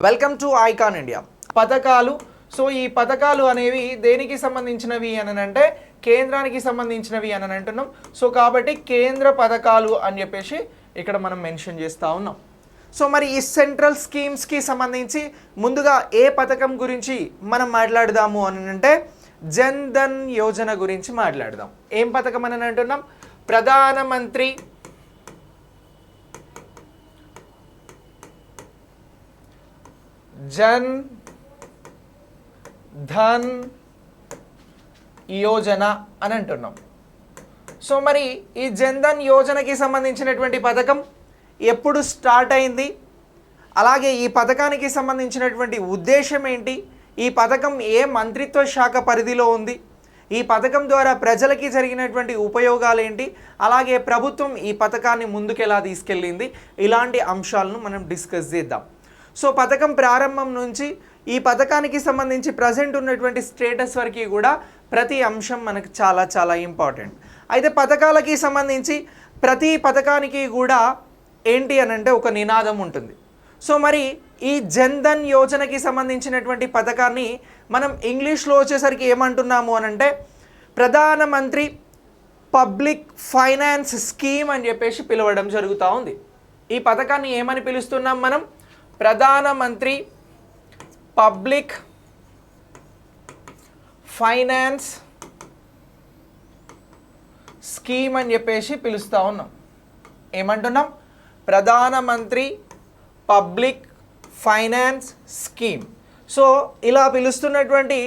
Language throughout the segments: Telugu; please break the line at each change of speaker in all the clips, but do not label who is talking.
Welcome to icon India. పథకాలు. సో ఈ పథకాలు అనేవి దేనికి సంబంధించినవి అని అంటే కేంద్రానికి సంబంధించినవి అని అంటున్నాం. సో కాబట్టి కేంద్ర పథకాలు అని చెప్పేసి ఇక్కడ మనం మెన్షన్ చేస్తూ ఉన్నాం. సో మరి ఈ సెంట్రల్ స్కీమ్స్కి సంబంధించి ముందుగా ఏ పథకం గురించి మనం మాట్లాడదాము అని అంటే జన్ ధన్ యోజన గురించి మాట్లాడదాం. ఏం పథకం అని అంటున్నాం? ప్రధానమంత్రి జన్ ధన్ యోజన అని అంటున్నాం. సో మరి ఈ జన్ ధన్ యోజనకి సంబంధించినటువంటి పథకం ఎప్పుడు స్టార్ట్ అయింది, అలాగే ఈ పథకానికి సంబంధించినటువంటి ఉద్దేశం ఏంటి, ఈ పథకం ఏ మంత్రిత్వ శాఖ పరిధిలో ఉంది, ఈ పథకం ద్వారా ప్రజలకి జరిగినటువంటి ఉపయోగాలు ఏంటి, అలాగే ప్రభుత్వం ఈ పథకాన్ని ముందుకెలా తీసుకెళ్ళింది, ఇలాంటి అంశాలను మనం డిస్కస్ చేద్దాం. సో పథకం ప్రారంభం నుంచి ఈ పథకానికి సంబంధించి ప్రజెంట్ ఉన్నటువంటి స్టేటస్ వరకు కూడా ప్రతి అంశం మనకు చాలా చాలా ఇంపార్టెంట్. అయితే పథకాలకి సంబంధించి ప్రతి పథకానికి కూడా ఏంటి అని అంటే ఒక నినాదం ఉంటుంది. సో మరి ఈ జన్ ధన్ యోజనకి సంబంధించినటువంటి పథకాన్ని మనం ఇంగ్లీష్లో వచ్చేసరికి ఏమంటున్నాము అని అంటే ప్రధానమంత్రి పబ్లిక్ ఫైనాన్స్ స్కీమ్ అని చెప్పేసి పిలవడం జరుగుతూ ఉంది. ఈ పథకాన్ని ఏమని పిలుస్తున్నాం మనం? ప్రధానమంత్రి పబ్లిక్ ఫైనాన్స్ స్కీమ్ అని చెప్పేసి పిలుస్తూ ఉన్నాం. ఏమంటున్నాం? ప్రధానమంత్రి పబ్లిక్ ఫైనాన్స్ స్కీమ్. సో ఇలా పిలుస్తున్నటువంటి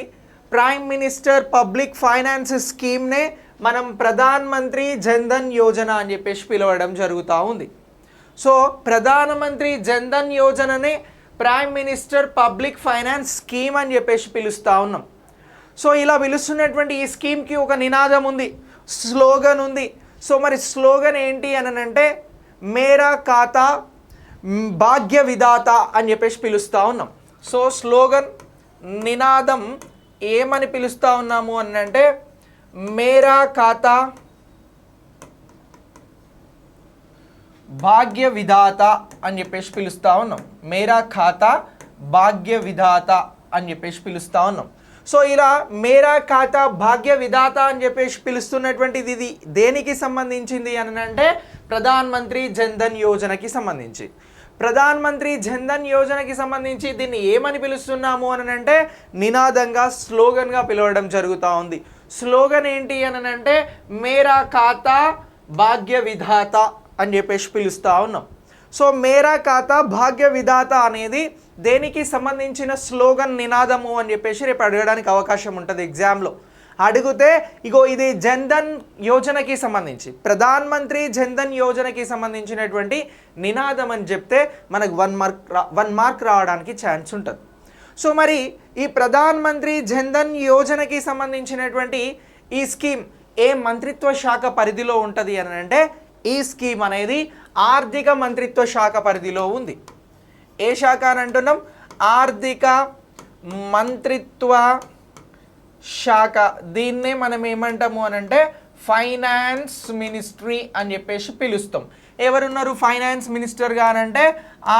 ప్రైమ్ మినిస్టర్ పబ్లిక్ ఫైనాన్స్ స్కీమ్నే మనం ప్రధానమంత్రి జన్ ధన్ యోజన అని చెప్పేసి పిలవడం జరుగుతూ ఉంది. సో ప్రధానమంత్రి జన్ ధన్ యోజననే prime minister public finance scheme అని చెప్పేసి పిలుస్తూ ఉన్నాం. సో ఇలా పిలుస్తున్నటువంటి ఈ స్కీమ్కి ఒక నినాదం ఉంది, స్లోగన్ ఉంది. సో మరి స్లోగన్ ఏంటి అని అంటే మేరా ఖాతా భాగ్య విధాత అని చెప్పేసి పిలుస్తూ ఉన్నాం. సో స్లోగన్ నినాదం ఏమని పిలుస్తూ ఉన్నాము అని అంటే మేరా ఖాతా భాగ్య విధాత అని చెప్పేసి పిలుస్తూ ఉన్నాం. మేరా ఖాతా భాగ్య విధాత అని చెప్పేసి పిలుస్తూ ఉన్నాం. సో ఇలా మేరా ఖాతా భాగ్య విధాత అని చెప్పేసి పిలుస్తున్నటువంటిది ఇది దేనికి సంబంధించింది అని అంటే ప్రధానమంత్రి జన్ ధన్ యోజనకి సంబంధించి. ప్రధానమంత్రి జన్ ధన్ యోజనకి సంబంధించి దీన్ని ఏమని పిలుస్తున్నాము అని అంటే నినాదంగా స్లోగన్గా పిలవడం జరుగుతూ ఉంది. స్లోగన్ ఏంటి అని అంటే మేరా ఖాతా భాగ్య విధాత అని చెప్పేసి పిలుస్తూ ఉన్నాం. సో మేరా ఖాతా భాగ్య విధాత అనేది దేనికి సంబంధించిన స్లోగన్ నినాదము అని చెప్పేసి రేపు అడగడానికి అవకాశం ఉంటుంది ఎగ్జామ్లో. అడిగితే ఇగో ఇది జన్ ధన్ యోజనకి సంబంధించి ప్రధానమంత్రి జన్ ధన్ యోజనకి సంబంధించినటువంటి నినాదం అని చెప్తే మనకు 1 మార్క్ రావడానికి ఛాన్స్ ఉంటుంది. సో మరి ఈ ప్రధానమంత్రి జన్ ధన్ యోజనకి సంబంధించినటువంటి ఈ స్కీమ్ ఏ మంత్రిత్వ శాఖ పరిధిలో ఉంటుంది అని అంటే ఈ స్కీమ్ అనేది ఆర్థిక మంత్రిత్వ శాఖ పరిధిలో ఉంది. ఏ శాఖ అని అంటున్నాం? ఆర్థిక మంత్రిత్వ శాఖ. దీన్నే మనం ఏమంటాము అని అంటే ఫైనాన్స్ మినిస్ట్రీ అని చెప్పేసి పిలుస్తాం. ఎవరున్నారు ఫైనాన్స్ మినిస్టర్గా అని అంటే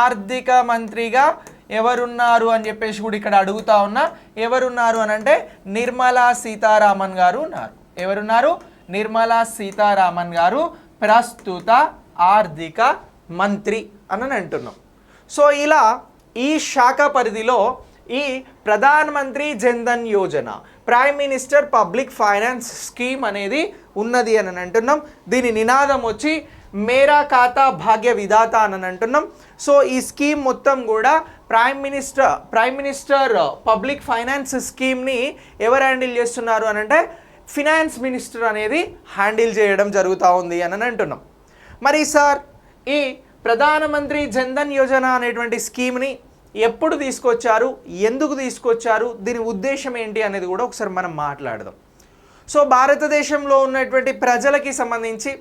ఆర్థిక మంత్రిగా ఎవరున్నారు అని చెప్పేసి కూడా ఇక్కడ అడుగుతా ఉన్నా. ఎవరున్నారు అని అంటే నిర్మలా సీతారామన్ గారు ఉన్నారు. ఎవరున్నారు? నిర్మలా సీతారామన్ గారు ప్రస్తుత ఆర్థిక మంత్రి అని అంటున్నాం. సో ఇలా ఈ శాఖ పరిధిలో ఈ ప్రధానమంత్రి Jan Dhan Yojana prime minister public finance scheme అనేది ఉన్నది అని అంటున్నాం. దీని నినాదం వచ్చి మేరా ఖాతా భాగ్య విధాత అని అంటున్నాం. సో ఈ స్కీమ్ మొత్తం కూడా ప్రైమ్ మినిస్టర్ పబ్లిక్ ఫైనాన్స్ స్కీమ్ని ఎవరు హ్యాండిల్ చేస్తున్నారు అని అంటే ఫినాన్స్ మినిస్టర్ అనేది హ్యాండిల్ చేయడం జరుగుతూ ఉంది అని అంటున్నాం. మరి సార్ ఈ ప్రధానమంత్రి జన్ ధన్ యోజన అనేటువంటి స్కీమ్ని ఎప్పుడు తీసుకొచ్చారు, ఎందుకు తీసుకొచ్చారు, దీని ఉద్దేశం ఏంటి అనేది కూడా ఒకసారి మనం మాట్లాడదాం. సో భారతదేశంలో ఉన్నటువంటి ప్రజలకి సంబంధించి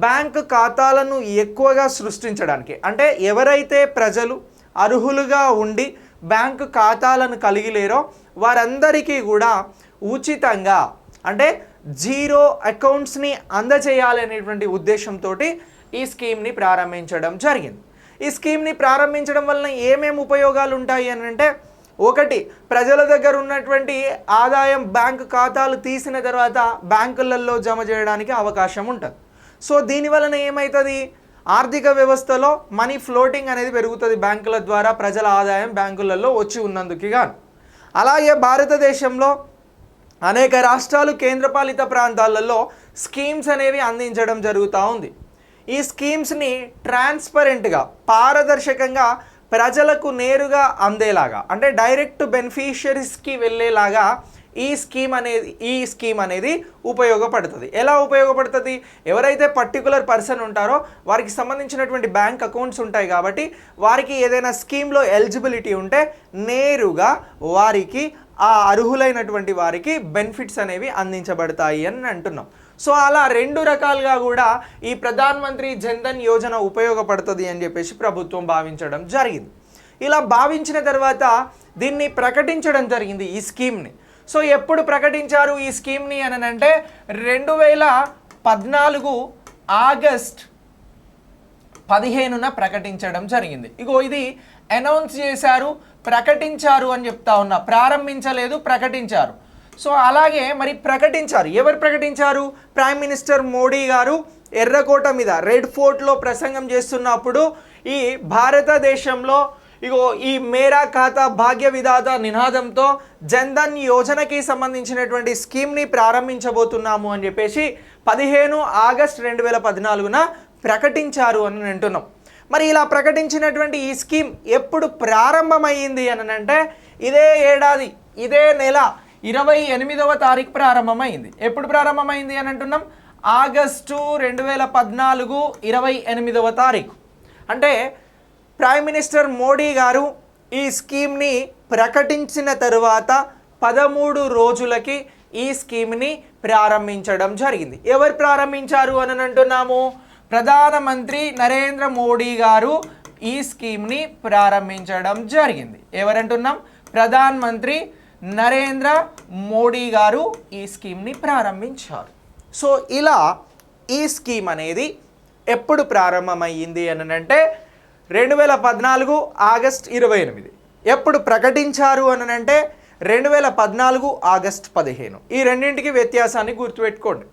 బ్యాంకు ఖాతాలను ఎక్కువగా సృష్టించడానికి, అంటే ఎవరైతే ప్రజలు అర్హులుగా ఉండి బ్యాంకు ఖాతాలను కలిగి లేరో వారందరికీ కూడా ఉచితంగా అంటే జీరో అకౌంట్స్ని అందజేయాలి అనేటువంటి ఉద్దేశంతో ఈ స్కీమ్ని ప్రారంభించడం జరిగింది. ఈ స్కీమ్ని ప్రారంభించడం వలన ఏమేమి ఉపయోగాలు ఉంటాయి అని అంటే, ఒకటి, ప్రజల దగ్గర ఉన్నటువంటి ఆదాయం బ్యాంకు ఖాతాలు తీసిన తర్వాత బ్యాంకులలో జమ చేయడానికి అవకాశం ఉంటుంది. సో దీని వలన ఏమవుతుంది, ఆర్థిక వ్యవస్థలో మనీ ఫ్లోటింగ్ అనేది పెరుగుతుంది, బ్యాంకుల ద్వారా ప్రజల ఆదాయం బ్యాంకులలో వచ్చి ఉన్నందుకు గాను. అలాగే భారతదేశంలో అనేక రాష్ట్రాలు, కేంద్రపాలిత ప్రాంతాలలో స్కీమ్స్ అనేవి అందించడం జరుగుతూ ఉంది. ఈ స్కీమ్స్ని ట్రాన్స్పరెంట్గా, పారదర్శకంగా ప్రజలకు నేరుగా అందేలాగా, అంటే డైరెక్ట్ బెనిఫిషరీస్కి వెళ్ళేలాగా ఈ స్కీమ్ అనేది ఉపయోగపడుతుంది. ఎలా ఉపయోగపడుతుంది, ఎవరైతే పర్టికులర్ పర్సన్ ఉంటారో వారికి సంబంధించినటువంటి బ్యాంక్ అకౌంట్స్ ఉంటాయి కాబట్టి వారికి ఏదైనా స్కీమ్లో ఎలిజిబిలిటీ ఉంటే నేరుగా వారికి, ఆ అర్హులైనటువంటి వారికి బెనిఫిట్స్ అనేవి అందించబడతాయి అని అంటున్నాం. సో అలా రెండు రకాలుగా కూడా ఈ ప్రధాన్ మంత్రి జన్ధన్ యోజన ఉపయోగపడుతుంది అని చెప్పేసి ప్రభుత్వం భావించడం జరిగింది. ఇలా భావించిన తర్వాత దీన్ని ప్రకటించడం జరిగింది, ఈ స్కీమ్ని. సో ఎప్పుడు ప్రకటించారు ఈ స్కీమ్ని అని అంటే 2014 ఆగస్ట్ 15న ప్రకటించడం జరిగింది. ఇగో ఇది అనౌన్స్ చేశారు, ప్రకటించారు అని చెప్తా ఉన్నా, ప్రారంభించలేదు, ప్రకటించారు. సో అలాగే మరి ప్రకటించారు, ఎవరు ప్రకటించారు, ప్రైమ్ మినిస్టర్ మోడీ గారు ఎర్రకోట మీద రెడ్ ఫోర్ట్లో ప్రసంగం చేస్తున్నప్పుడు ఈ భారతదేశంలో ఇగో ఈ మేరా ఖాతా భాగ్య విధాత నినాదంతో జన్ధన్ యోజనకి సంబంధించినటువంటి స్కీమ్ని ప్రారంభించబోతున్నాము అని చెప్పేసి 15 ఆగస్ట్ 2014న ప్రకటించారు అని అంటున్నాం. మరి ఇలా ప్రకటించినటువంటి ఈ స్కీమ్ ఎప్పుడు ప్రారంభమైంది అని అంటే ఇదే ఏడాది, ఇదే నెల 28వ తారీఖు ప్రారంభమైంది. ఎప్పుడు ప్రారంభమైంది అని అంటున్నాం, ఆగస్టు 2014 28వ తారీఖు. అంటే ప్రైమ్ మినిస్టర్ మోడీ గారు ఈ స్కీమ్ని ప్రకటించిన తరువాత 13 రోజులకి ఈ స్కీమ్ని ప్రారంభించడం జరిగింది. ఎవరు ప్రారంభించారు అని అంటున్నాము, ప్రధానమంత్రి నరేంద్ర మోడీ గారు ఈ స్కీమ్ని ప్రారంభించడం జరిగింది. ఎవరంటున్నాం, ప్రధాన మంత్రి నరేంద్ర మోడీ గారు ఈ స్కీమ్ని ప్రారంభించారు. సో ఇలా ఈ స్కీమ్ అనేది ఎప్పుడు ప్రారంభమైంది అని అంటే 2014 ఆగస్ట్ 28. ఎప్పుడు ప్రకటించారు అని అంటే 2014 ఆగస్ట్ 15. ఈ రెండింటికి వ్యత్యాసాన్ని గుర్తుపెట్టుకోండి.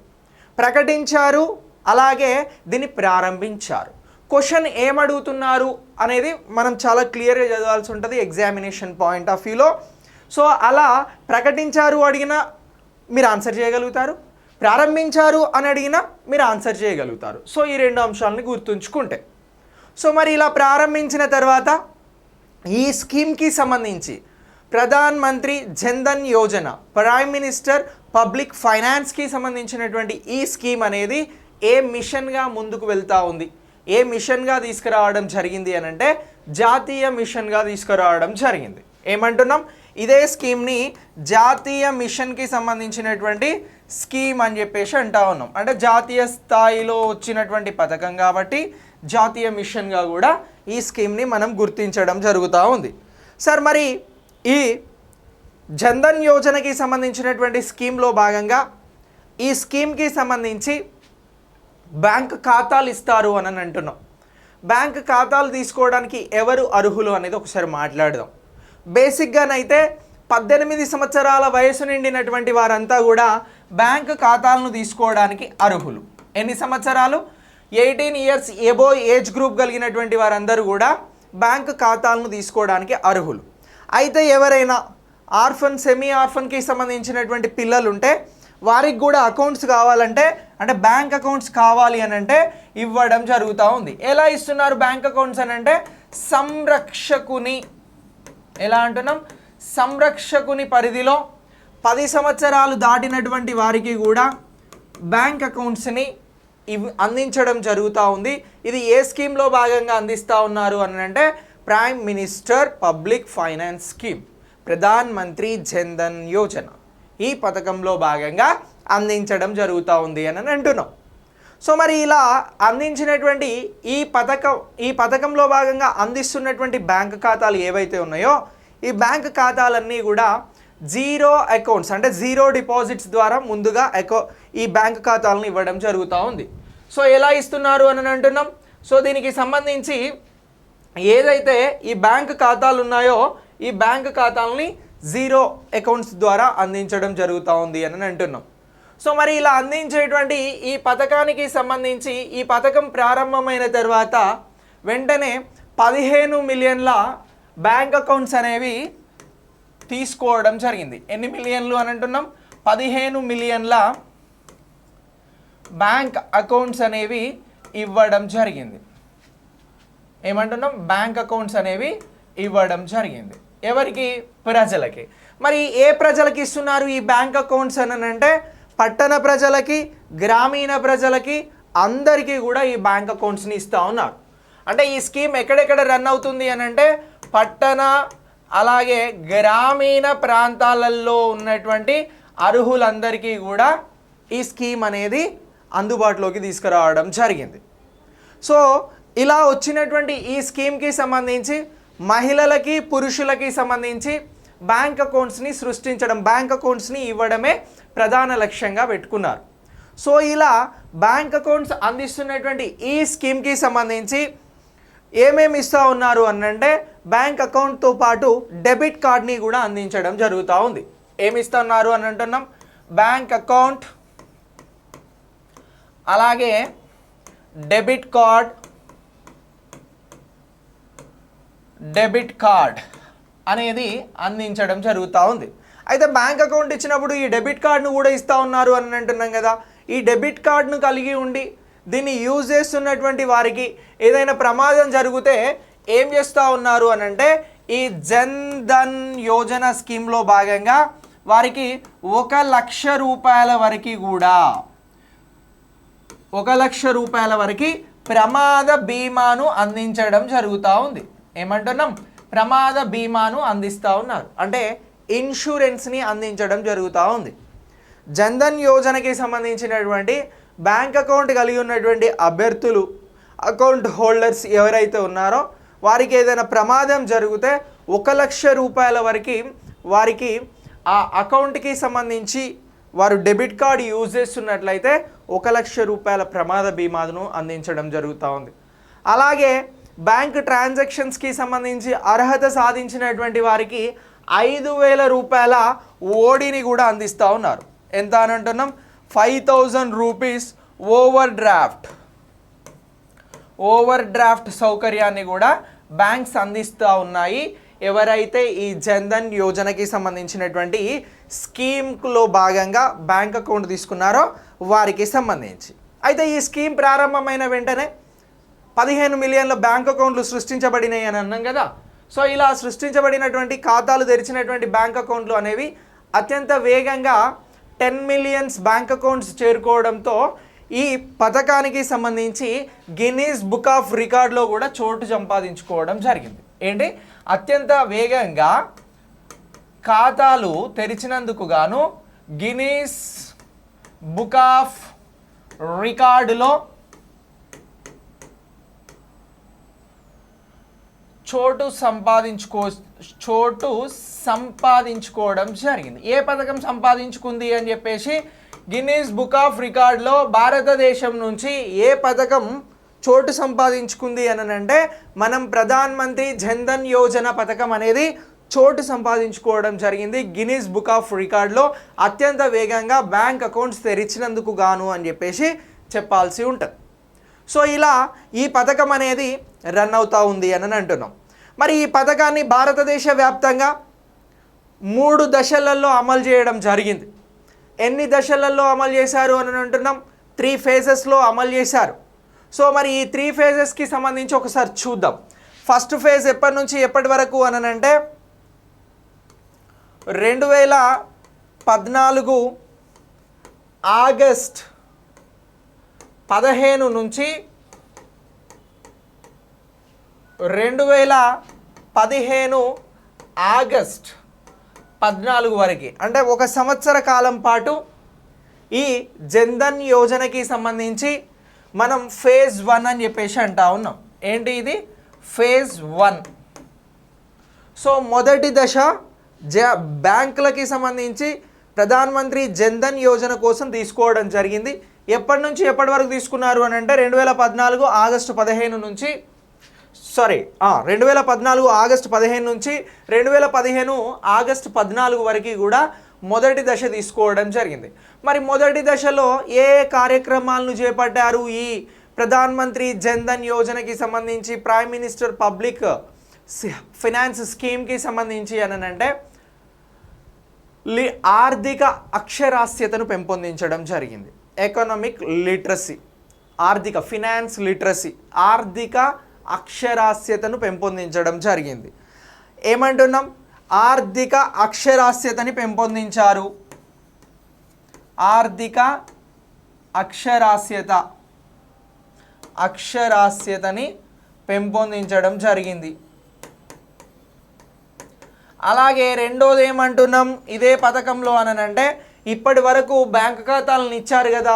ప్రకటించారు, అలాగే దీన్ని ప్రారంభించారు. క్వశ్చన్ ఏమడుగుతున్నారు అనేది మనం చాలా క్లియర్గా చదవాల్సి ఉంటుంది ఎగ్జామినేషన్ పాయింట్ ఆఫ్ వ్యూలో. సో అలా ప్రకటించారు అడిగినా మీరు ఆన్సర్ చేయగలుగుతారు, ప్రారంభించారు అని అడిగినా మీరు ఆన్సర్ చేయగలుగుతారు. సో ఈ రెండు అంశాలని గుర్తుంచుకుంటే, సో మరి ఇలా ప్రారంభించిన తర్వాత ఈ స్కీమ్కి సంబంధించి Pradhan Mantri Jan Dhan Yojana, prime minister public ఫైనాన్స్కి సంబంధించినటువంటి ఈ స్కీమ్ అనేది ఏ మిషన్గా ముందుకు వెళ్తూ ఉంది, ఏ మిషన్గా తీసుకురావడం జరిగింది అని అంటే జాతీయ మిషన్గా తీసుకురావడం జరిగింది. ఏమంటున్నాం, ఇదే స్కీమ్ని జాతీయ మిషన్కి సంబంధించినటువంటి స్కీమ్ అని చెప్పేసి అంటా ఉన్నాం. అంటే జాతీయ స్థాయిలో వచ్చినటువంటి పథకం కాబట్టి జాతీయ మిషన్గా కూడా ఈ స్కీమ్ని మనం గుర్తించడం జరుగుతూ ఉంది. సార్ మరి ఈ జన్ధన్ యోజనకి సంబంధించినటువంటి స్కీమ్లో భాగంగా ఈ స్కీమ్కి సంబంధించి బ్యాంక్ ఖాతాలు ఇస్తారు అని అంటున్నాం. బ్యాంక్ ఖాతాలు తీసుకోవడానికి ఎవరు అర్హులు అనేది ఒకసారి మాట్లాడదాం. బేసిక్గానైతే 18 సంవత్సరాల వయసు నిండినటువంటి వారంతా కూడా బ్యాంక్ ఖాతాలను తీసుకోవడానికి అర్హులు. ఎన్ని సంవత్సరాలు, 18 ఇయర్స్ ఎబో ఏజ్ గ్రూప్ కలిగినటువంటి వారందరూ కూడా బ్యాంక్ ఖాతాలను తీసుకోవడానికి అర్హులు. అయితే ఎవరైనా ఆర్ఫన్, సెమీ ఆర్ఫన్కి సంబంధించినటువంటి పిల్లలు ఉంటే వారికి కూడా అకౌంట్స్ కావాలంటే, అంటే బ్యాంక్ అకౌంట్స్ కావాలి అని అంటే ఇవ్వడం జరుగుతూ ఉంది. ఎలా ఇస్తున్నారు బ్యాంక్ అకౌంట్స్ అని అంటే సంరక్షకుని, ఎలా అంటున్నాం, సంరక్షకుని పరిధిలో 10 సంవత్సరాలు దాటినటువంటి వారికి కూడా బ్యాంక్ అకౌంట్స్ని అందించడం జరుగుతూ ఉంది. ఇది ఏ స్కీమ్లో భాగంగా అందిస్తూ ఉన్నారు అని అంటే prime minister public finance scheme, Pradhan Mantri Jan Dhan Yojana, ఈ పథకంలో భాగంగా అందించడం జరుగుతూ ఉంది అని అంటున్నాం. సో మరి ఇలా అందించినటువంటి ఈ పథకంలో భాగంగా అందిస్తున్నటువంటి బ్యాంక్ ఖాతాలు ఏవైతే ఉన్నాయో ఈ బ్యాంక్ ఖాతాలన్నీ కూడా జీరో అకౌంట్స్, అంటే జీరో డిపాజిట్స్ ద్వారా ముందుగా ఈ బ్యాంక్ ఖాతాలను ఇవ్వడం జరుగుతూ ఉంది. సో ఎలా ఇస్తున్నారు అని అంటున్నాం. సో దీనికి సంబంధించి ఏదైతే ఈ బ్యాంక్ ఖాతాలు ఉన్నాయో ఈ బ్యాంక్ ఖాతాలని జీరో అకౌంట్స్ ద్వారా అందించడం జరుగుతూ ఉంది అని అంటున్నాం. సో మరి ఇలా అందించేటువంటి ఈ పథకానికి సంబంధించి ఈ పథకం ప్రారంభమైన తర్వాత వెంటనే 15 మిలియన్ల బ్యాంక్ అకౌంట్స్ అనేవి తీసుకోవడం జరిగింది. ఎన్ని మిలియన్లు అని అంటున్నాం? 15 మిలియన్ల బ్యాంక్ అకౌంట్స్ అనేవి ఇవ్వడం జరిగింది. ఏమంటున్నాం? బ్యాంక్ అకౌంట్స్ అనేవి ఇవ్వడం జరిగింది. ఎవరికి? ప్రజలకి. మరి ఏ ప్రజలకి ఇస్తున్నారు ఈ బ్యాంక్ అకౌంట్స్ అని అంటే పట్టణ ప్రజలకి, గ్రామీణ ప్రజలకి, అందరికీ కూడా ఈ బ్యాంక్ అకౌంట్స్ని ఇస్తూ ఉన్నారు. అంటే ఈ స్కీమ్ ఎక్కడెక్కడ రన్ అవుతుంది అని అంటే పట్టణ అలాగే గ్రామీణ ప్రాంతాలలో ఉన్నటువంటి అర్హులందరికీ కూడా ఈ స్కీమ్ అనేది అందుబాటులోకి తీసుకురావడం జరిగింది. సో ఇలా వచ్చినటువంటి ఈ స్కీమ్కి సంబంధించి మహిళలకి, పురుషులకి సంబంధించి బ్యాంక్ అకౌంట్స్ని సృష్టించడం, బ్యాంక్ అకౌంట్స్ని ఇవ్వడమే ప్రధాన లక్ష్యంగా పెట్టుకున్నారు. సో ఇలా బ్యాంక్ అకౌంట్స్ అందిస్తున్నటువంటి ఈ స్కీమ్కి సంబంధించి ఏమేమి ఇస్తూ ఉన్నారు అనంటే బ్యాంక్ అకౌంట్తో పాటు డెబిట్ కార్డ్ని కూడా అందించడం జరుగుతూ ఉంది. ఏమి ఇస్తున్నారు అని అంటున్నాం? బ్యాంక్ అకౌంట్ అలాగే డెబిట్ కార్డ్ అనేది అందించడం జరుగుతూ ఉంది. అయితే బ్యాంక్ అకౌంట్ ఇచ్చినప్పుడు ఈ డెబిట్ కార్డును కూడా ఇస్తూ ఉన్నారు అని అంటున్నాం కదా. ఈ డెబిట్ కార్డును కలిగి ఉండి దీన్ని యూజ్ చేస్తున్నటువంటి వారికి ఏదైనా ప్రమాదం జరిగితే ఏం చేస్తూ ఉన్నారు అని అంటే ఈ జన్ ధన్ యోజన స్కీమ్లో భాగంగా వారికి 1,00,000 రూపాయల వరకు కూడా 1,00,000 రూపాయల వరకు ప్రమాద బీమాను అందించడం జరుగుతూ ఉంది. ఏమంటున్నాం? ప్రమాద బీమాను అందిస్తూ ఉన్నారు, అంటే ఇన్సూరెన్స్ని అందించడం జరుగుతూ ఉంది. జన్ధన్ యోజనకి సంబంధించినటువంటి బ్యాంక్ అకౌంట్ కలిగి ఉన్నటువంటి అభ్యర్థులు, అకౌంట్ హోల్డర్స్ ఎవరైతే ఉన్నారో వారికి ఏదైనా ప్రమాదం జరిగితే 1,00,000 రూపాయల వరకు వారికి ఆ అకౌంట్కి సంబంధించి వారు డెబిట్ కార్డు యూజ్ చేస్తున్నట్లయితే 1,00,000 రూపాయల ప్రమాద బీమాను అందించడం జరుగుతూ ఉంది. అలాగే బ్యాంక్ ట్రాన్సాక్షన్స్కి సంబంధించి అర్హత సాధించినటువంటి వారికి 5,000 రూపాయల ఓడిని కూడా అందిస్తూ ఉన్నారు. ఎంత అని అంటున్నాం? 5,000 రూపీస్ ఓవర్ డ్రాఫ్ట్ సౌకర్యాన్ని కూడా బ్యాంక్స్ అందిస్తూ ఉన్నాయి ఎవరైతే ఈ జన్ధన్ యోజనకి సంబంధించినటువంటి స్కీమ్లో భాగంగా బ్యాంక్ అకౌంట్ తీసుకున్నారో వారికి సంబంధించి. అయితే ఈ స్కీమ్ ప్రారంభమైన వెంటనే 15 మిలియన్ల బ్యాంక్ అకౌంట్లు సృష్టించబడినాయి అని అన్నాం కదా. సో ఇలా సృష్టించబడినటువంటి ఖాతాలు తెరిచినటువంటి బ్యాంక్ అకౌంట్లు అనేవి అత్యంత వేగంగా 10 మిలియన్స్ బ్యాంక్ అకౌంట్స్ చేరుకోవడంతో ఈ పథకానికి సంబంధించి గిన్నీస్ బుక్ ఆఫ్ రికార్డ్లో కూడా చోటు సంపాదించుకోవడం జరిగింది. ఏంటి? అత్యంత వేగంగా ఖాతాలు తెరిచినందుకు గాను గిన్నీస్ బుక్ ఆఫ్ రికార్డులో చోటు సంపాదించుకోవడం జరిగింది. ఏ పథకం సంపాదించుకుంది అని చెప్పేసి గిన్నీస్ బుక్ ఆఫ్ రికార్డ్లో భారతదేశం నుంచి ఏ పథకం చోటు సంపాదించుకుంది అని అంటే మనం ప్రధాన్ మంత్రి జన్ధన్ యోజన పథకం అనేది చోటు సంపాదించుకోవడం జరిగింది గిన్నీస్ బుక్ ఆఫ్ రికార్డ్లో అత్యంత వేగంగా బ్యాంక్ అకౌంట్స్ తెరిచినందుకు గాను అని చెప్పేసి చెప్పాల్సి ఉంటుంది. సో ఇలా ఈ పథకం అనేది రన్ అవుతూ ఉంది అని అంటున్నాం. మరి ఈ పథకాన్ని భారతదేశ వ్యాప్తంగా 3 దశలలో అమలు చేయడం జరిగింది. ఎన్ని దశలలో అమలు చేశారు అని అంటున్నాం? 3 ఫేజెస్లో అమలు చేశారు. సో మరి ఈ 3 ఫేజెస్కి సంబంధించి ఒకసారి చూద్దాం. ఫస్ట్ ఫేజ్ ఎప్పటి నుంచి ఎప్పటి వరకు అని అంటే 2014 ఆగస్ట్ 15 నుంచి 2015 ఆగస్ట్ 14 వరకు, అంటే 1 సంవత్సర కాలం పాటు ఈ జన్ధన్ యోజనకి సంబంధించి మనం ఫేజ్ 1 అని చెప్పేసి అంటా ఉన్నాం. ఏంటి ఇది? ఫేజ్ 1. సో మొదటి దశ బ్యాంకులకి సంబంధించి ప్రధాన్ మంత్రి జన్ధన్ యోజన కోసం తీసుకోవడం జరిగింది. ఎప్పటి నుంచి ఎప్పటి వరకు తీసుకున్నారు అని అంటే 2014 ఆగస్టు 15 నుంచి సారీ 2014 ఆగస్టు 15 నుంచి 2015 ఆగస్టు 14 వరకు కూడా మొదటి దశ తీసుకోవడం జరిగింది. మరి మొదటి దశలో ఏ కార్యక్రమాలను చేపట్టారు ఈ ప్రధాన్ మంత్రి జన్ధన్ యోజనకి సంబంధించి, ప్రైమ్ మినిస్టర్ పబ్లిక్ ఫైనాన్స్ స్కీమ్కి సంబంధించి అని అంటే ఆర్థిక అక్షరాస్యతను పెంపొందించడం జరిగింది. ఎకనామిక్ లిటరసీ, ఆర్థిక ఫినాన్స్ లిటరసీ, ఆర్థిక అక్షరాస్యతను పెంపొందించడం జరిగింది. ఏమంటున్నాం? ఆర్థిక అక్షరాస్యతని పెంపొందించారు. ఆర్థిక అక్షరాస్యతని పెంపొందించడం జరిగింది. అలాగే రెండోది ఏమంటున్నాం ఇదే పథకంలో అనంటే, ఇప్పటి వరకు బ్యాంక్ ఖాతాలను ఇచ్చారు కదా,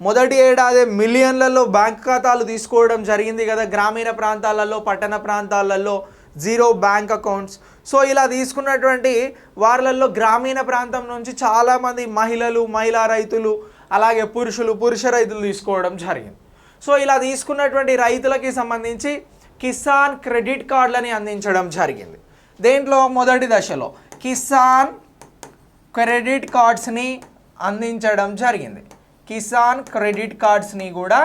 మొదటి ఏడాది మిలియన్లలో బ్యాంక్ ఖాతాలు తీసుకోవడం జరిగింది కదా, గ్రామీణ ప్రాంతాలలో, పట్టణ ప్రాంతాలలో జీరో బ్యాంక్ అకౌంట్స్. సో ఇలా తీసుకున్నటువంటి వారిలలో గ్రామీణ ప్రాంతం నుంచి చాలామంది మహిళా రైతులు, అలాగే పురుష రైతులు తీసుకోవడం జరిగింది. సో ఇలా తీసుకున్నటువంటి రైతులకి సంబంధించి కిసాన్ క్రెడిట్ కార్డులని అందించడం జరిగింది. దేంట్లో మొదటి దశలో కిసాన్ క్రెడిట్ కార్డ్స్ని అందించడం జరిగింది. కిసాన్ క్రెడిట్ కార్డ్స్ని కూడా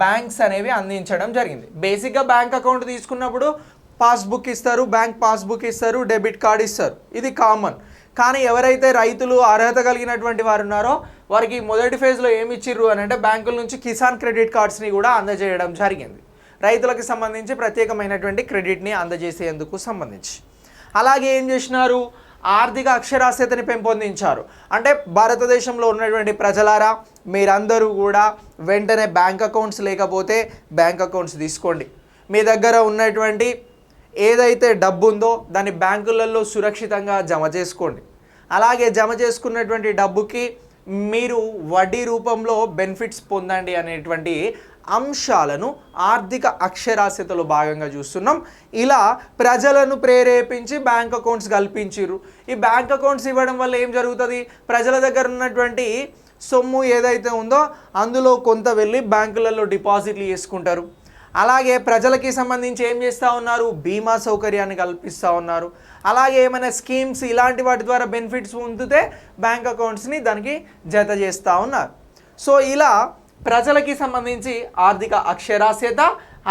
బ్యాంక్స్ అనేవి అందించడం జరిగింది. బేసిక్గా బ్యాంక్ అకౌంట్ తీసుకున్నప్పుడు పాస్బుక్ ఇస్తారు, బ్యాంక్ పాస్బుక్ ఇస్తారు, డెబిట్ కార్డ్ ఇస్తారు, ఇది కామన్. కానీ ఎవరైతే రైతులు అర్హత కలిగినటువంటి వారు ఉన్నారో వారికి మొదటి ఫేజ్లో ఏమి ఇచ్చిర్రు అని అంటే బ్యాంకుల నుంచి కిసాన్ క్రెడిట్ కార్డ్స్ని కూడా అందజేయడం జరిగింది. రైతులకు సంబంధించి ప్రత్యేకమైనటువంటి క్రెడిట్ని అందజేసేందుకు సంబంధించి. అలాగే ఏం చేసినారు? ఆర్థిక అక్షరాస్యతని పెంపొందించారు. అంటే భారతదేశంలో ఉన్నటువంటి ప్రజలారా, మీరందరూ కూడా వెంటనే బ్యాంక్ అకౌంట్స్ లేకపోతే బ్యాంక్ అకౌంట్స్ తీసుకోండి. మీ దగ్గర ఉన్నటువంటి ఏదైతే డబ్బు ఉందో దాన్ని బ్యాంకులలో సురక్షితంగా జమ చేసుకోండి. అలాగే జమ చేసుకున్నటువంటి డబ్బుకి మీరు వడ్డీ రూపంలో బెనిఫిట్స్ పొందండి అనేటువంటి అంశాలను ఆర్థిక అక్షరాస్యతలో భాగంగా చూస్తున్నాం. ఇలా ప్రజలను ప్రేరేపించి బ్యాంక్ అకౌంట్స్ కల్పించారు. ఈ బ్యాంక్ అకౌంట్స్ ఇవ్వడం వల్ల ఏం జరుగుతుంది? ప్రజల దగ్గర ఉన్నటువంటి సొమ్ము ఏదైతే ఉందో అందులో కొంత వెళ్ళి బ్యాంకులలో డిపాజిట్లు చేసుకుంటారు. అలాగే ప్రజలకి సంబంధించి ఏం చేస్తూ ఉన్నారు? బీమా సౌకర్యాన్ని కల్పిస్తూ ఉన్నారు. అలాగే ఏమైనా స్కీమ్స్ ఇలాంటి వాటి ద్వారా బెనిఫిట్స్ పొందితే బ్యాంక్ అకౌంట్స్ని దానికి జత చేస్తూ ఉన్నారు. సో ఇలా ప్రజలకి సంబంధించి ఆర్థిక అక్షరాస్యత,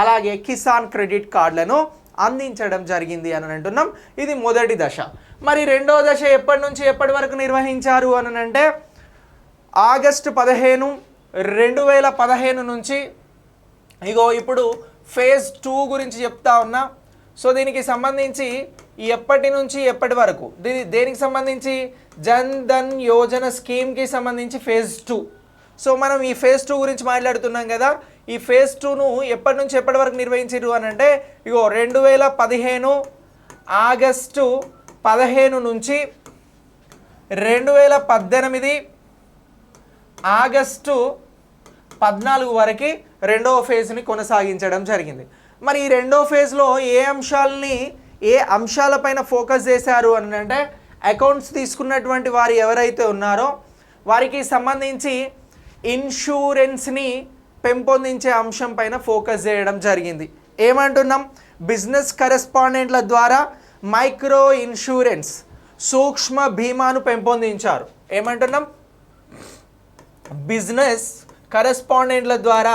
అలాగే కిసాన్ క్రెడిట్ కార్డులను అందించడం జరిగింది అని అంటున్నాం. ఇది మొదటి దశ. మరి రెండో దశ ఎప్పటి నుంచి ఎప్పటి వరకు నిర్వహించారు అని అంటే ఆగస్టు 15, 2015 నుంచి ఇగో ఇప్పుడు ఫేజ్ 2 గురించి చెప్తా ఉన్నా. సో దీనికి సంబంధించి ఎప్పటి నుంచి ఎప్పటి వరకు, దేనికి సంబంధించి జన్ ధన్ యోజన స్కీమ్కి సంబంధించి ఫేజ్ 2. సో మనం ఈ ఫేజ్ 2 గురించి మాట్లాడుతున్నాం కదా. ఈ ఫేజ్ 2ను ఎప్పటి నుంచి ఎప్పటి వరకు నిర్వహించారు అని అంటే ఇగో 2015 ఆగస్టు 15 నుంచి 2018 ఆగస్టు 14 వరకు రెండవ ఫేజ్ని కొనసాగించడం జరిగింది. మరి ఈ రెండో ఫేజ్లో ఏ అంశాలపైన ఫోకస్ చేశారు అని అంటే అకౌంట్స్ తీసుకున్నటువంటి వారు ఎవరైతే ఉన్నారో వారికి సంబంధించి ఇన్సూరెన్స్ని పెంపొందించే అంశం పైన ఫోకస్ చేయడం జరిగింది. ఏమంటున్నాం? బిజినెస్ కరెస్పాండెంట్ల ద్వారా మైక్రో ఇన్సూరెన్స్, సూక్ష్మ బీమాను పెంపొందించారు. ఏమంటున్నాం? బిజినెస్ కరెస్పాండెంట్ల ద్వారా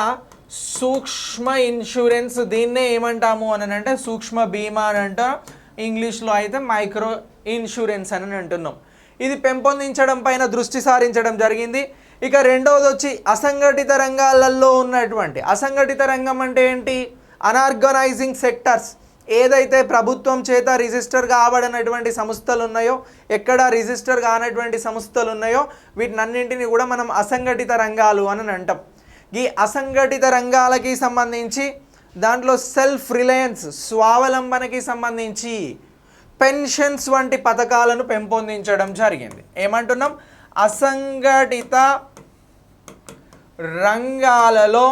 సూక్ష్మ ఇన్సూరెన్స్, దీన్నే ఏమంటాము అని అంటే సూక్ష్మ బీమా అని అంటాం. ఇంగ్లీష్లో అయితే మైక్రో ఇన్సూరెన్స్ అని అంటున్నాం. ఇది పెంపొందించడం పైన దృష్టి సారించడం జరిగింది. ఇక రెండవది వచ్చి అసంఘటిత రంగాలలో ఉన్నటువంటి, అసంఘటిత రంగం అంటే ఏంటి? అనార్గనైజింగ్ సెక్టర్స్, ఏదైతే ప్రభుత్వం చేత రిజిస్టర్ కాబడినటువంటి సంస్థలు ఉన్నాయో, ఎక్కడ రిజిస్టర్ కానటువంటి సంస్థలు ఉన్నాయో వీటినన్నింటినీ కూడా మనం అసంఘటిత రంగాలు అని అంటాం. ఈ అసంఘటిత రంగాలకి సంబంధించి దాంట్లో సెల్ఫ్ రిలయన్స్, స్వావలంబనకి సంబంధించి పెన్షన్స్ వంటి పథకాలను పెంపొందించడం జరిగింది. ఏమంటున్నాం? అసంఘటిత రంగాలలో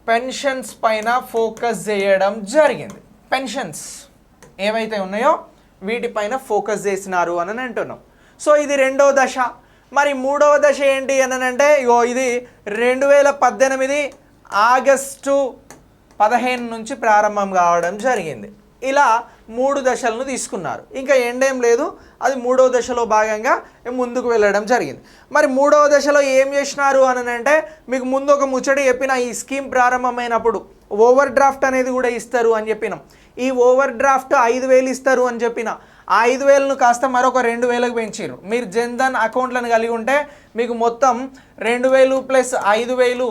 పెన్షన్స్ పైన ఫోకస్ చేయడం జరిగింది. పెన్షన్స్ ఏవైతే ఉన్నాయో వీటిపైన ఫోకస్ చేసినారు అని అంటున్నాం. సో ఇది రెండో దశ. మరి మూడవ దశ ఏంటి అని అంటే ఇగో ఇది 2018 ఆగస్టు 15 నుంచి ప్రారంభం కావడం జరిగింది. ఇలా 3 దశలను తీసుకున్నారు. ఇంకా ఎండేం లేదు, అది 3వ దశలో భాగంగా ముందుకు వెళ్ళడం జరిగింది. మరి 3వ దశలో ఏం చేసినారు అని అంటే, మీకు ముందు ఒక ముచ్చడి చెప్పిన, ఈ స్కీమ్ ప్రారంభమైనప్పుడు ఓవర్ డ్రాఫ్ట్ అనేది కూడా ఇస్తారు అని చెప్పినాం. ఈ ఓవర్ డ్రాఫ్ట్ 5,000 ఇస్తారు అని చెప్పిన, ఆ 5,000ను కాస్త మరొక 2,000కు పెంచారు. మీరు జన్ధన్ అకౌంట్లను కలిగి ఉంటే మీకు మొత్తం 2,000 ప్లస్ 5,000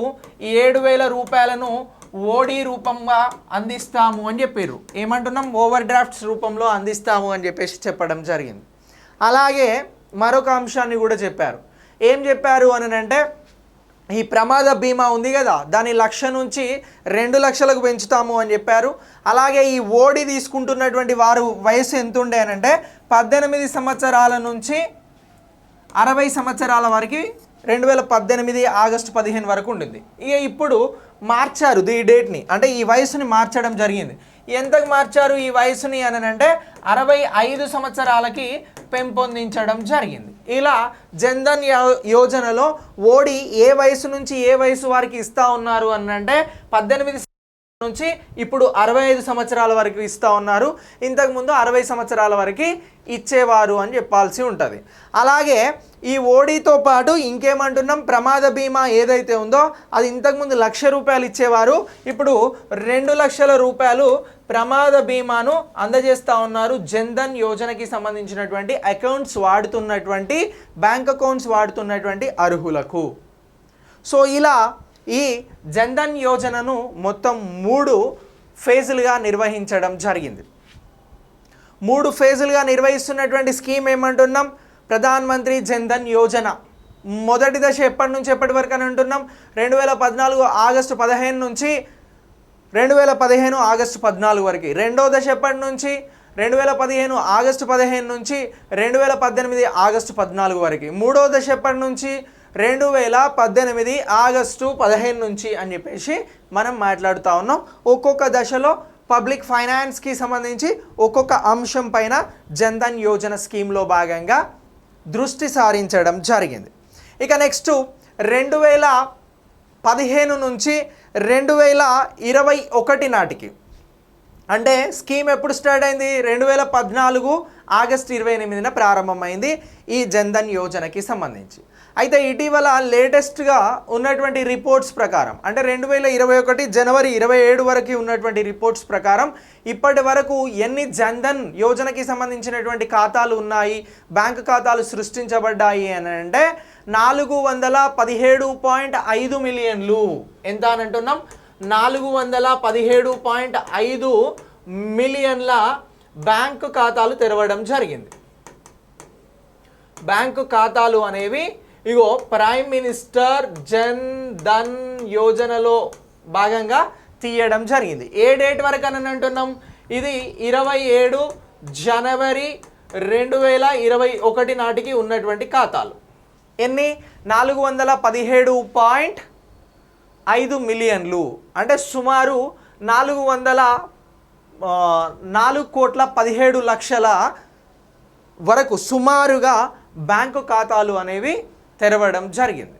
7,000 రూపాయలను ఓడి రూపంగా అందిస్తాము అని చెప్పారు. ఏమంటున్నాం? ఓవర్ డ్రాఫ్ట్స్ రూపంలో అందిస్తాము అని చెప్పేసి చెప్పడం జరిగింది. అలాగే మరొక అంశాన్ని కూడా చెప్పారు. ఏం చెప్పారు అని అంటే, ఈ ప్రమాద బీమా ఉంది కదా, దాని 1,00,000 నుంచి 2,00,000కు పెంచుతాము అని చెప్పారు. అలాగే ఈ ఓడి తీసుకుంటున్నటువంటి వారు వయసు ఎంత ఉండే అని అంటే 18 సంవత్సరాల నుంచి 60 సంవత్సరాల వరకు 2018 ఆగస్టు 15 వరకు ఉండింది. ఇక ఇప్పుడు మార్చారు ఈ డేట్ని, అంటే ఈ వయసుని మార్చడం జరిగింది. ఎంతకు మార్చారు ఈ వయసుని అని అంటే 65 సంవత్సరాలకి పెంపొందించడం జరిగింది. ఇలా జన్ధన్ యోజనలో ఓడి ఏ వయసు నుంచి ఏ వయసు వారికి ఇస్తూ ఉన్నారు అని అంటే 18 నుంచి ఇప్పుడు 65 సంవత్సరాల వరకు ఇస్తూ ఉన్నారు. ఇంతకుముందు 60 సంవత్సరాల వరకు ఇచ్చేవారు అని చెప్పాల్సి ఉంటుంది. అలాగే ఈ ఓడితో పాటు ఇంకేమంటున్నాం, ప్రమాద బీమా ఏదైతే ఉందో అది ఇంతకుముందు 1,00,000 రూపాయలు ఇచ్చేవారు, ఇప్పుడు 2,00,000 రూపాయలు ప్రమాద బీమాను అందజేస్తూ ఉన్నారు జన్ధన్ యోజనకి సంబంధించినటువంటి అకౌంట్స్ వాడుతున్నటువంటి, బ్యాంక్ అకౌంట్స్ వాడుతున్నటువంటి అర్హులకు. సో ఇలా ఈ జన్ధన్ యోజనను మొత్తం 3 ఫేజులుగా నిర్వహించడం జరిగింది. 3 ఫేజులుగా నిర్వహిస్తున్నటువంటి స్కీమ్ ఏమంటున్నాం? ప్రధాన్ మంత్రి జన్ధన్ యోజన. మొదటి దశ ఎప్పటి నుంచి ఎప్పటి వరకు అని అంటున్నాం? 2014 ఆగస్టు 15 నుంచి 2015 ఆగస్టు 14 వరకు. రెండో దశ ఎప్పటి నుంచి? 2015 ఆగస్టు 15 నుంచి 2018 ఆగస్టు 14 వరకు. మూడో దశ ఎప్పటి నుంచి? 2018 ఆగస్టు 15 నుంచి అని చెప్పేసి మనం మాట్లాడుతూ ఉన్నాం. ఒక్కొక్క దశలో పబ్లిక్ ఫైనాన్స్కి సంబంధించి ఒక్కొక్క అంశం పైన జన్ధన్ యోజన స్కీమ్లో భాగంగా దృష్టి సారించడం జరిగింది. ఇక నెక్స్ట్ 2015 నుంచి 2021 నాటికి, అంటే స్కీమ్ ఎప్పుడు స్టార్ట్ అయింది? 2014 ఆగస్టు 28న ప్రారంభమైంది ఈ జన్ధన్ యోజనకి సంబంధించి. అయితే ఇటీవల లేటెస్ట్గా ఉన్నటువంటి రిపోర్ట్స్ ప్రకారం, అంటే 2021 జనవరి 27 వరకు ఉన్నటువంటి రిపోర్ట్స్ ప్రకారం ఇప్పటి వరకు ఎన్ని జన్ధన్ యోజనకి సంబంధించినటువంటి ఖాతాలు ఉన్నాయి, బ్యాంకు ఖాతాలు సృష్టించబడ్డాయి అని అంటే 417.5 మిలియన్లు. ఎంత అని అంటున్నాం? 417.5 మిలియన్ల బ్యాంకు ఖాతాలు తెరవడం జరిగింది. బ్యాంకు ఖాతాలు అనేవి ఇగో ప్రైమ్ మినిస్టర్ జన్ ధన్ యోజనలో భాగంగా తీయడం జరిగింది. ఏ డేట్ వరకు అని అంటున్నాం? ఇది 27 జనవరి 2021 నాటికి ఉన్నటువంటి ఖాతాలు. ఎన్ని? 417.5 మిలియన్లు, అంటే సుమారు 4,17,00,000 వరకు సుమారుగా బ్యాంకు ఖాతాలు అనేవి తెరవడం జరిగింది.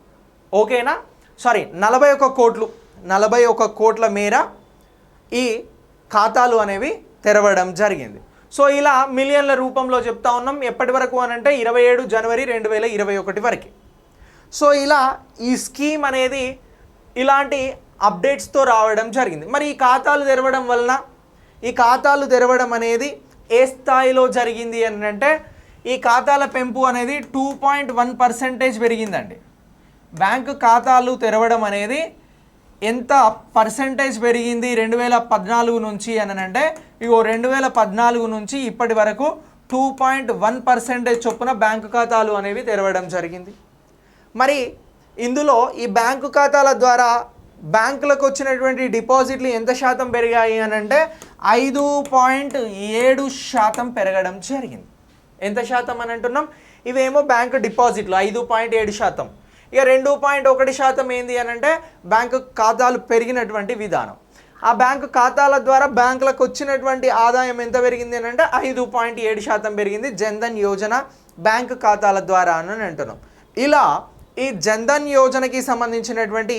ఓకేనా? సారీ, 41 కోట్ల మేర ఈ ఖాతాలు అనేవి తెరవడం జరిగింది. సో ఇలా మిలియన్ల రూపంలో చెప్తా ఉన్నాం. ఎప్పటి వరకు అని అంటే 27 జనవరి 2021 వరకు. సో ఇలా ఈ స్కీమ్ అనేది ఇలాంటి అప్డేట్స్తో రావడం జరిగింది. మరి ఈ ఖాతాలు తెరవడం వలన, ఈ ఖాతాలు తెరవడం అనేది ఏ స్థాయిలో జరిగింది అని అంటే, ఈ ఖాతాల పెంపు అనేది 2.1% పెరిగిందండి. బ్యాంకు ఖాతాలు తెరవడం అనేది ఎంత పర్సెంటేజ్ పెరిగింది 2014 నుంచి అని అంటే, ఇగో 2014 నుంచి ఇప్పటి వరకు 2.1% చొప్పున బ్యాంకు ఖాతాలు అనేవి తెరవడం జరిగింది. మరి ఇందులో ఈ బ్యాంకు ఖాతాల ద్వారా బ్యాంకులకు వచ్చినటువంటి డిపాజిట్లు ఎంత శాతం పెరిగాయి అని అంటే 5.7% పెరగడం జరిగింది. ఎంత శాతం అని అంటున్నాం? ఇవేమో బ్యాంకు డిపాజిట్లు 5.7%. ఇక 2.1% ఏంది అని అంటే బ్యాంకు ఖాతాలు పెరిగినటువంటి విధానం. ఆ బ్యాంకు ఖాతాల ద్వారా బ్యాంకులకు వచ్చినటువంటి ఆదాయం ఎంత పెరిగింది అని అంటే 5.7% పెరిగింది జన్ధన్ యోజన బ్యాంకు ఖాతాల ద్వారా అని అంటున్నాం. ఇలా ఈ జన్ధన్ యోజనకి సంబంధించినటువంటి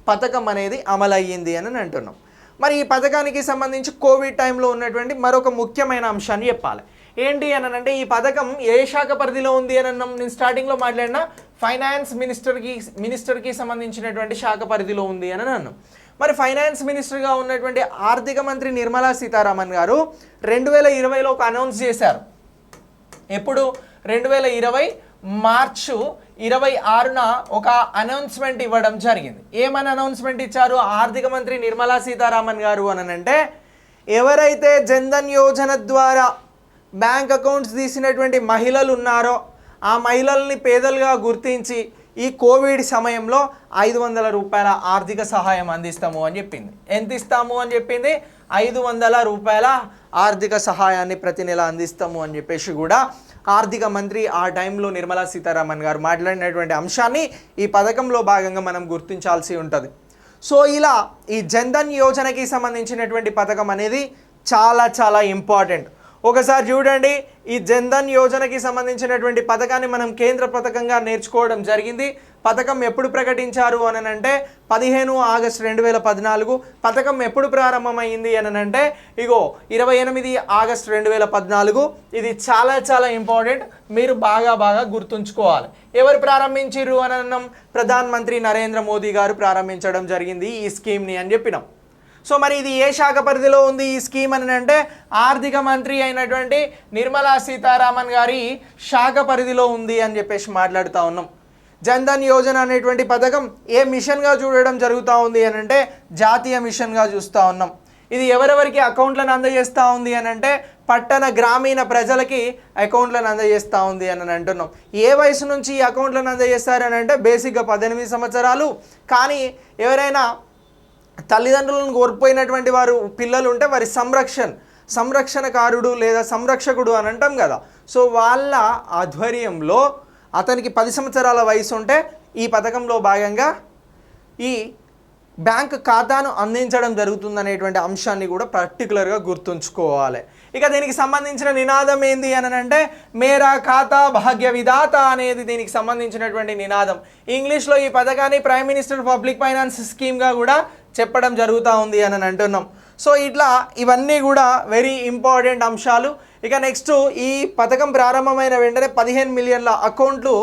పథకం అనేది అమలయ్యింది అని అంటున్నాం. మరి ఈ పథకానికి సంబంధించి కోవిడ్ టైంలో ఉన్నటువంటి మరొక ముఖ్యమైన అంశాన్ని చెప్పాలి. ఏంటి అని అంటే ఈ పథకం ఏ శాఖ పరిధిలో ఉంది అని అన్నాం. నేను స్టార్టింగ్లో మాట్లాడిన ఫైనాన్స్ మినిస్టర్కి సంబంధించినటువంటి శాఖ పరిధిలో ఉంది అని అన్నాం. మరి ఫైనాన్స్ మినిస్టర్గా ఉన్నటువంటి ఆర్థిక మంత్రి నిర్మలా సీతారామన్ గారు 2020లో ఒక అనౌన్స్ చేశారు. ఎప్పుడు 2020 మార్చు 26న ఒక అనౌన్స్మెంట్ ఇవ్వడం జరిగింది. ఏమని అనౌన్స్మెంట్ ఇచ్చారు ఆర్థిక మంత్రి నిర్మలా సీతారామన్ గారు అని అంటే, ఎవరైతే జన్ధన్ యోజన ద్వారా బ్యాంక్ అకౌంట్స్ తీసినటువంటి మహిళలు ఉన్నారో ఆ మహిళల్ని పేదలుగా గుర్తించి ఈ కోవిడ్ సమయంలో 500 రూపాయల ఆర్థిక సహాయం అందిస్తాము అని చెప్పింది. ఎంత ఇస్తాము అని చెప్పింది? 500 రూపాయల ఆర్థిక సహాయాన్ని ప్రతి నెల అందిస్తాము అని చెప్పేసి కూడా ఆర్థిక మంత్రి ఆ టైంలో నిర్మలా సీతారామన్ గారు మాట్లాడినటువంటి అంశాన్ని ఈ పథకంలో భాగంగా మనం గుర్తించాల్సి ఉంటుంది. సో ఇలా ఈ జన్ధన్ యోజనకి సంబంధించినటువంటి పథకం అనేది చాలా చాలా ఇంపార్టెంట్. ఒకసారి చూడండి, ఈ జన్ధన్ యోజనకి సంబంధించినటువంటి పథకాన్ని మనం కేంద్ర పథకంగా నేర్చుకోవడం జరిగింది. పథకం ఎప్పుడు ప్రకటించారు అని అంటే 15 ఆగస్టు 2014. పథకం ఎప్పుడు ప్రారంభమైంది అని అంటే 28 ఆగస్టు 2014. ఇది చాలా చాలా ఇంపార్టెంట్, మీరు బాగా గుర్తుంచుకోవాలి. ఎవరు ప్రారంభించారు అని అన్నాం? ప్రధాన్ మంత్రి నరేంద్ర మోదీ గారు ప్రారంభించడం జరిగింది ఈ స్కీమ్ని అని చెప్పినాం. సో మరి ఇది ఏ శాఖ పరిధిలో ఉంది ఈ స్కీమ్ అని అంటే ఆర్థిక మంత్రి అయినటువంటి నిర్మలా సీతారామన్ గారి శాఖ పరిధిలో ఉంది అని చెప్పేసి మాట్లాడుతూ ఉన్నాం. జన్ధన్ యోజన అనేటువంటి పథకం ఏ మిషన్గా చూడడం జరుగుతూ ఉంది అని అంటే జాతీయ మిషన్గా చూస్తూ ఉన్నాం. ఇది ఎవరెవరికి అకౌంట్లను అందజేస్తూ ఉంది అని అంటే పట్టణ గ్రామీణ ప్రజలకి అకౌంట్లను అందజేస్తూ ఉంది అని అంటున్నాం. ఏ వయసు నుంచి ఈ అకౌంట్లను అందజేస్తారని అంటే బేసిక్గా 18 సంవత్సరాలు. కానీ ఎవరైనా తల్లిదండ్రులను కోల్పోయినటువంటి వారు పిల్లలు ఉంటే వారి సంరక్షణకారుడు లేదా సంరక్షకుడు అని అంటాం కదా. సో వాళ్ళ ఆధ్వర్యంలో అతనికి 10 సంవత్సరాల వయసు ఉంటే ఈ పథకంలో భాగంగా ఈ బ్యాంక్ ఖాతాను అందించడం జరుగుతుందనేటువంటి అంశాన్ని కూడా పర్టికులర్గా గుర్తుంచుకోవాలి. ఇక దీనికి సంబంధించిన నినాదం ఏంది అని అంటే మేరా ఖాతా భాగ్య విధాత అనేది దీనికి సంబంధించినటువంటి నినాదం. ఇంగ్లీష్లో ఈ పథకాన్ని ప్రైమ్ మినిస్టర్ పబ్లిక్ ఫైనాన్స్ స్కీమ్గా కూడా చెప్పడం జరుగుతూ ఉంది అని అంటున్నాం. సో ఇట్లా ఇవన్నీ కూడా వెరీ ఇంపార్టెంట్ అంశాలు. ఇక నెక్స్ట్ ఈ పథకం ప్రారంభమైన వెంటనే 15 మిలియన్ల అకౌంట్లు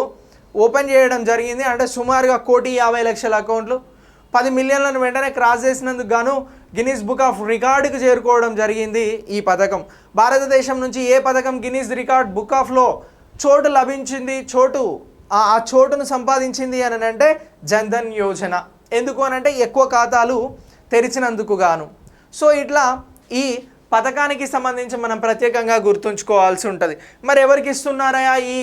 ఓపెన్ చేయడం జరిగింది. అంటే సుమారుగా 1,50,00,000 అకౌంట్లు. 10 మిలియన్లను వెంటనే క్రాస్ చేసినందుకు గాను గిన్నిస్ బుక్ ఆఫ్ రికార్డుకు చేరుకోవడం జరిగింది ఈ పథకం. భారతదేశం నుంచి ఏ పథకం గిన్నిస్ రికార్డ్ బుక్ ఆఫ్లో చోటు లభించింది, ఆ చోటును సంపాదించింది అని అంటే జన్ధన్ యోజన. ఎందుకు అని అంటే ఎక్కువ ఖాతాలు తెరిచినందుకు గాను. సో ఇట్లా ఈ పథకానికి సంబంధించి మనం ప్రత్యేకంగా గుర్తుంచుకోవాల్సి ఉంటుంది. మరి ఎవరికి ఇస్తున్నారా ఈ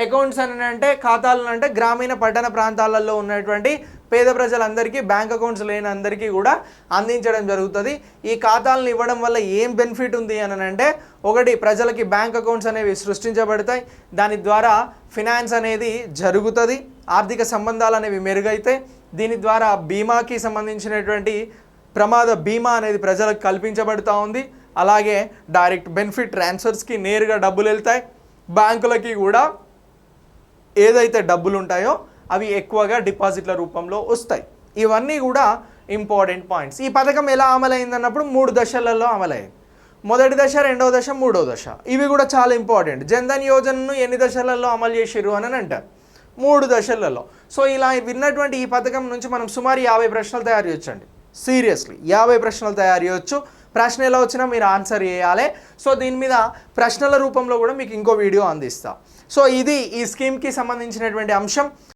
అకౌంట్స్ అని అంటే ఖాతాలను అంటే గ్రామీణ పట్టణ ప్రాంతాలలో ఉన్నటువంటి పేద ప్రజలందరికీ బ్యాంక్ అకౌంట్స్ లేని అందరికీ కూడా అందించడం జరుగుతుంది. ఈ ఖాతాలను ఇవ్వడం వల్ల ఏం బెనిఫిట్ ఉంది అని అంటే ఒకటి, ప్రజలకి బ్యాంక్ అకౌంట్స్ అనేవి సృష్టించబడతాయి. దాని ద్వారా ఫినాన్స్ అనేది జరుగుతుంది, ఆర్థిక సంబంధాలు అనేవి మెరుగైతాయి. దీని ద్వారా బీమాకి సంబంధించినటువంటి ప్రమాద బీమా అనేది ప్రజలకు కల్పించబడుతూ ఉంది. అలాగే డైరెక్ట్ బెనిఫిట్ ట్రాన్స్ఫర్స్కి నేరుగా డబ్బులు వెళ్తాయి. బ్యాంకులకి కూడా ఏదైతే డబ్బులు ఉంటాయో అవి ఎక్కువగా డిపాజిట్ల రూపంలో వస్తాయి. ఇవన్నీ కూడా ఇంపార్టెంట్ పాయింట్స్. ఈ పథకం ఎలా అమలైంది అన్నప్పుడు 3 దశలలో అమలైంది. మొదటి దశ, రెండవ దశ, మూడవ దశ. ఇవి కూడా చాలా ఇంపార్టెంట్. జన్ధన్ యోజనను ఎన్ని దశలలో అమలు చేసిర్రు అని అంటారు? 3 దశలలో. సో ఇలా విన్నటువంటి ఈ పథకం నుంచి మనం సుమారు 50 ప్రశ్నలు తయారు చేయొచ్చండి. సీరియస్లీ 50 ప్రశ్నలు తయారు చేయొచ్చు. ప్రశ్న ఎలా వచ్చినా మీరు ఆన్సర్ చేయాలి. సో దీని మీద ప్రశ్నల రూపంలో కూడా మీకు ఇంకో వీడియో అందిస్తా. సో ఇది ఈ స్కీమ్కి సంబంధించినటువంటి అంశం.